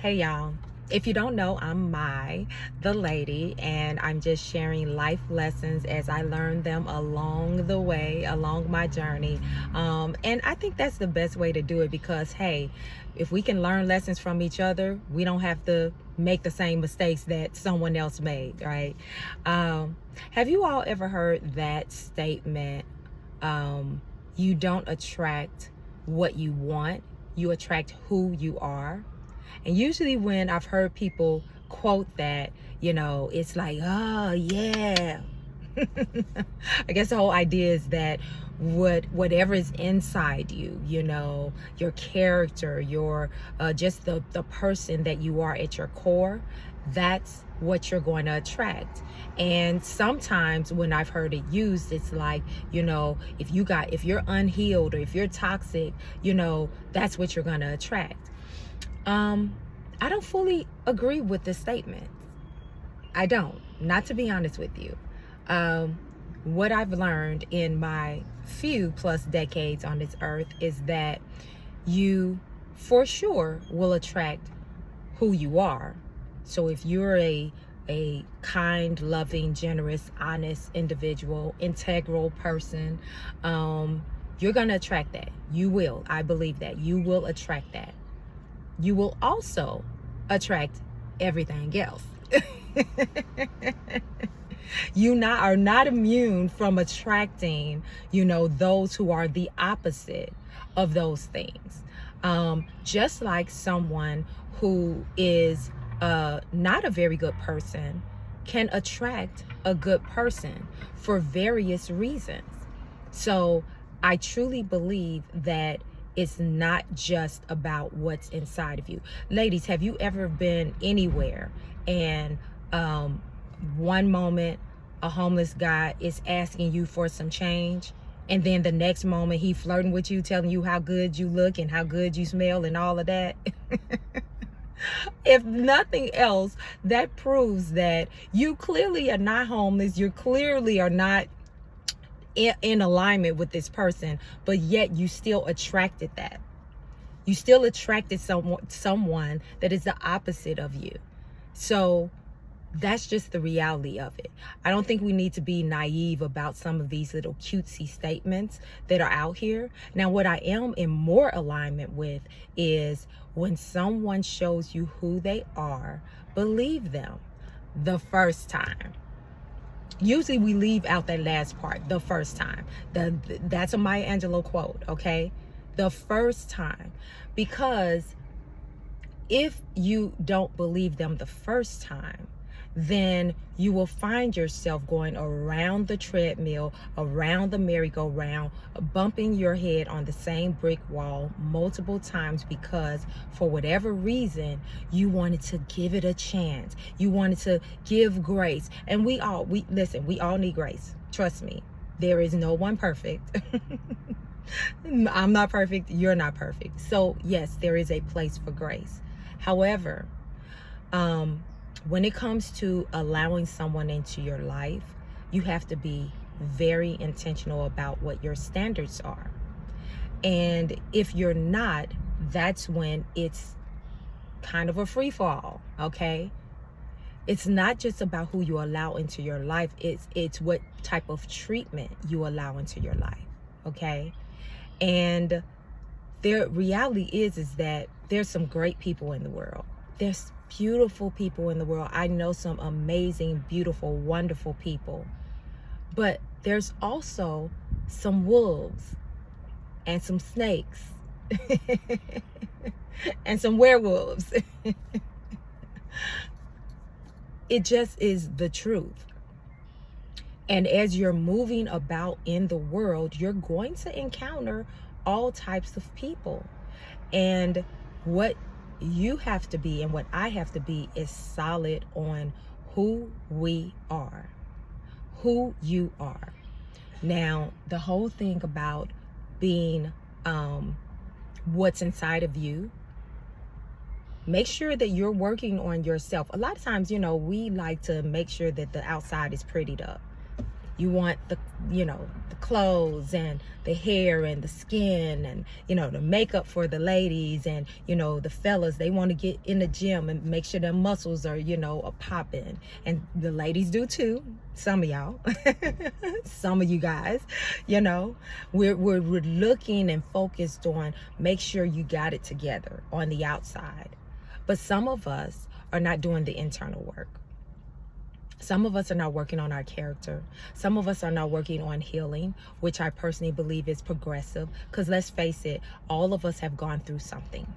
Hey y'all. If you don't know, I'm the lady, and I'm just sharing life lessons as I learn them along the way, along my journey. And I think that's the best way to do it because, hey, if we can learn lessons from each other, we don't have to make the same mistakes that someone else made, right? Have you all ever heard that statement? You don't attract what you want, you attract who you are. And usually when I've heard people quote that, it's like, oh yeah. I guess the whole idea is that whatever is inside you, your character, your just the person that you are at your core, that's what you're going to attract. And sometimes when I've heard it used, it's like, if you're unhealed or if you're toxic, that's what you're going to attract. I don't fully agree with this statement. I don't, not to be honest with you. What I've learned in my few plus decades on this earth is that you for sure will attract who you are. So if you're a kind, loving, generous, honest individual, integral person, you're going to attract that. You will. I believe that. You will attract that. You will also attract everything else. You are not immune from attracting, those who are the opposite of those things. Just like someone who is not a very good person can attract a good person for various reasons. So I truly believe that it's not just about what's inside of you. Ladies, have you ever been anywhere and one moment a homeless guy is asking you for some change, and then the next moment he flirting with you, telling you how good you look and how good you smell and all of that? If nothing else, that proves that you clearly are not homeless. You clearly are not in alignment with this person, but yet you still attracted that. You still attracted someone that is the opposite of you. So that's just the reality of it. I don't think we need to be naive about some of these little cutesy statements that are out here. Now, what I am in more alignment with is when someone shows you who they are, believe them the first time. Usually we leave out that last part, the first time. That's a Maya Angelou quote, okay? The first time. Because if you don't believe them the first time, then you will find yourself going around the treadmill, around the merry-go-round, bumping your head on the same brick wall multiple times because for whatever reason, you wanted to give it a chance. You wanted to give grace. And we all need grace. Trust me, there is no one perfect. I'm not perfect. You're not perfect. So yes, there is a place for grace. However, when it comes to allowing someone into your life, you have to be very intentional about what your standards are. And if you're not, that's when it's kind of a free fall, okay? It's not just about who you allow into your life, it's what type of treatment you allow into your life, okay? And the reality is that there's some great people in the world. There's beautiful people in the world. I know some amazing, beautiful, wonderful people. But there's also some wolves and some snakes and some werewolves. It just is the truth. And as you're moving about in the world, you're going to encounter all types of people. And what you have to be and what I have to be is solid on who we are, who you are. Now, the whole thing about being what's inside of you, make sure that you're working on yourself. A lot of times, we like to make sure that the outside is prettied up. You want the clothes and the hair and the skin and, you know, the makeup for the ladies, and, you know, the fellas, they want to get in the gym and make sure their muscles are, you know, a popping, and the ladies do too, some of y'all. Some of you guys, you know, we're looking and focused on make sure you got it together on the outside, but some of us are not doing the internal work. Some of us are not working on our character. Some of us are not working on healing, which I personally believe is progressive. Because let's face it, all of us have gone through something.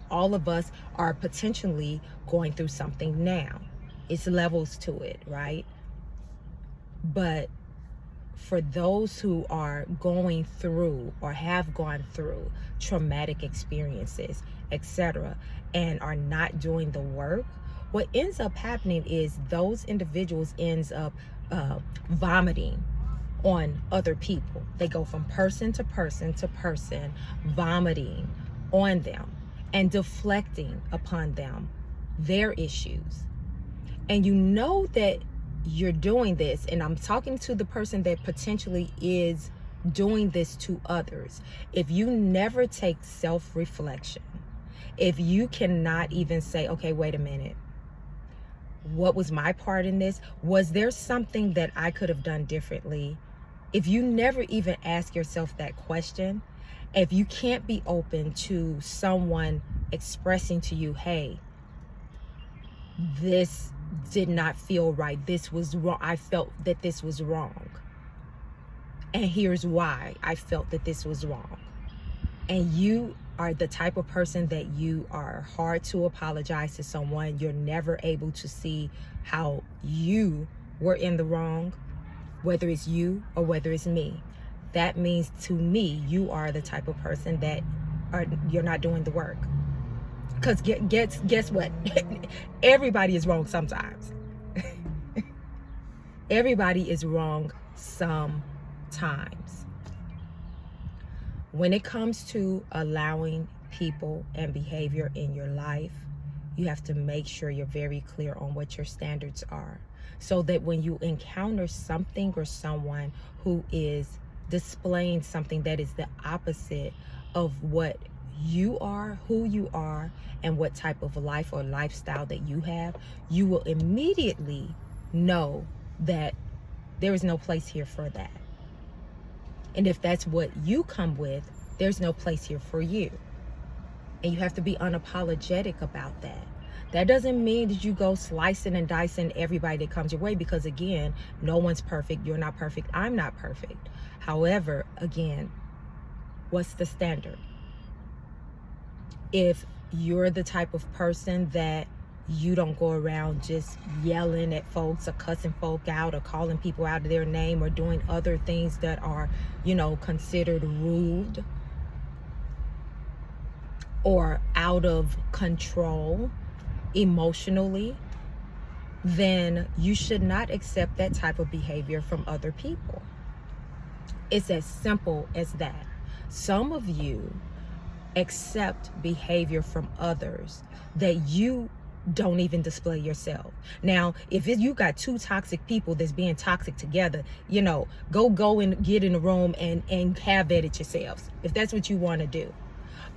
All of us are potentially going through something now. It's levels to it, right? But for those who are going through or have gone through traumatic experiences, etc., and are not doing the work, what ends up happening is those individuals ends up vomiting on other people. They go from person to person to person, vomiting on them and deflecting upon them their issues. And you know that you're doing this, and I'm talking to the person that potentially is doing this to others. If you never take self-reflection, if you cannot even say, okay, wait a minute, what was my part in this? Was there something that I could have done differently? If you never even ask yourself that question, if you can't be open to someone expressing to you, hey, this did not feel right, this was wrong, I felt that this was wrong, and here's why I felt that this was wrong, and you are the type of person that you are hard to apologize to someone, you're never able to see how you were in the wrong, whether it's you or whether it's me, that means to me you are the type of person that you're not doing the work. Because guess what? Everybody is wrong sometimes. Everybody is wrong sometimes. When it comes to allowing people and behavior in your life, you have to make sure you're very clear on what your standards are, so that when you encounter something or someone who is displaying something that is the opposite of what you are, who you are, and what type of life or lifestyle that you have, you will immediately know that there is no place here for that. And if that's what you come with, there's no place here for you. And you have to be unapologetic about that. That doesn't mean that you go slicing and dicing everybody that comes your way, because again, no one's perfect. You're not perfect. I'm not perfect. However, again, what's the standard? If you're the type of person that you don't go around just yelling at folks or cussing folk out or calling people out of their name or doing other things that are, you know, considered rude or out of control emotionally, then you should not accept that type of behavior from other people. It's as simple as that. Some of you accept behavior from others that you don't even display yourself. Now, if you got two toxic people that's being toxic together, you know, go and get in the room and have at it yourselves, if that's what you want to do.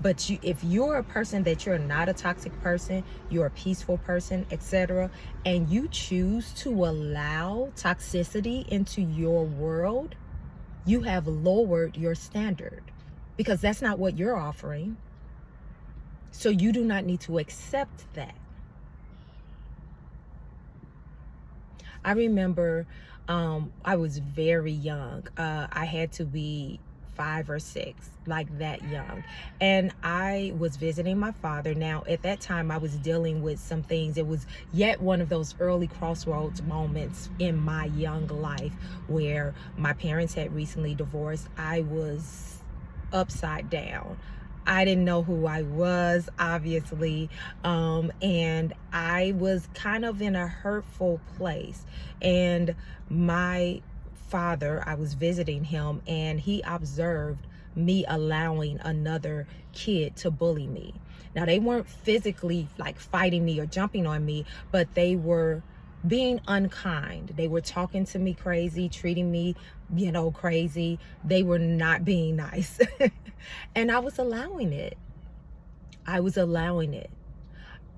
But if you're a person that you're not a toxic person, you're a peaceful person, etc., and you choose to allow toxicity into your world, you have lowered your standard, because that's not what you're offering. So you do not need to accept that. I remember I was very young. I had to be 5 or 6, like that young. And I was visiting my father. Now, at that time, I was dealing with some things. It was yet one of those early crossroads moments in my young life where my parents had recently divorced. I was upside down. I didn't know who I was, obviously, and I was kind of in a hurtful place. And my father, I was visiting him, and he observed me allowing another kid to bully me. Now, they weren't physically like fighting me or jumping on me, but they were being unkind. They were talking to me crazy, treating me, crazy. They were not being nice. And I was allowing it. I was allowing it.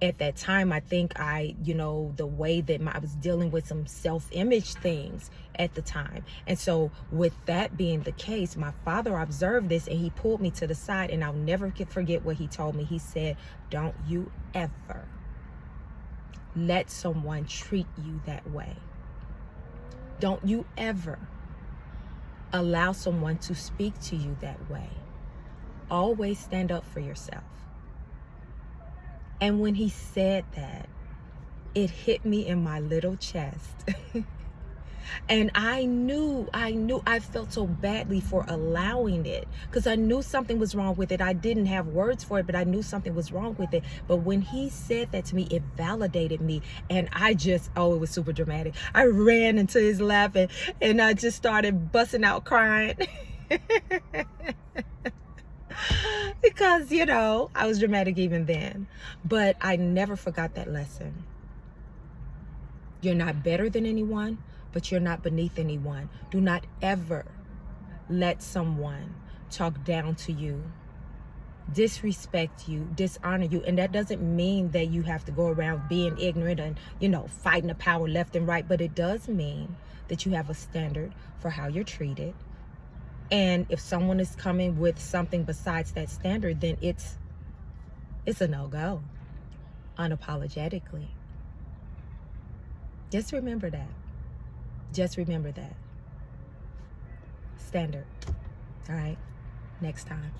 At that time, I think the way that I was dealing with some self-image things at the time. And so with that being the case, my father observed this and he pulled me to the side, and I'll never forget what he told me. He said, "Don't you ever let someone treat you that way. Don't you ever allow someone to speak to you that way. Always stand up for yourself." And when he said that, it hit me in my little chest. And I felt so badly for allowing it, because I knew something was wrong with it. I didn't have words for it, but I knew something was wrong with it. But when he said that to me, it validated me. And it was super dramatic. I ran into his lap and I just started busting out crying. Because, I was dramatic even then. But I never forgot that lesson. You're not better than anyone, but you're not beneath anyone. Do not ever let someone talk down to you, disrespect you, dishonor you. And that doesn't mean that you have to go around being ignorant and, fighting the power left and right. But it does mean that you have a standard for how you're treated. And if someone is coming with something besides that standard, then it's a no-go, unapologetically. Just remember that. Just remember that. Standard. All right? Next time.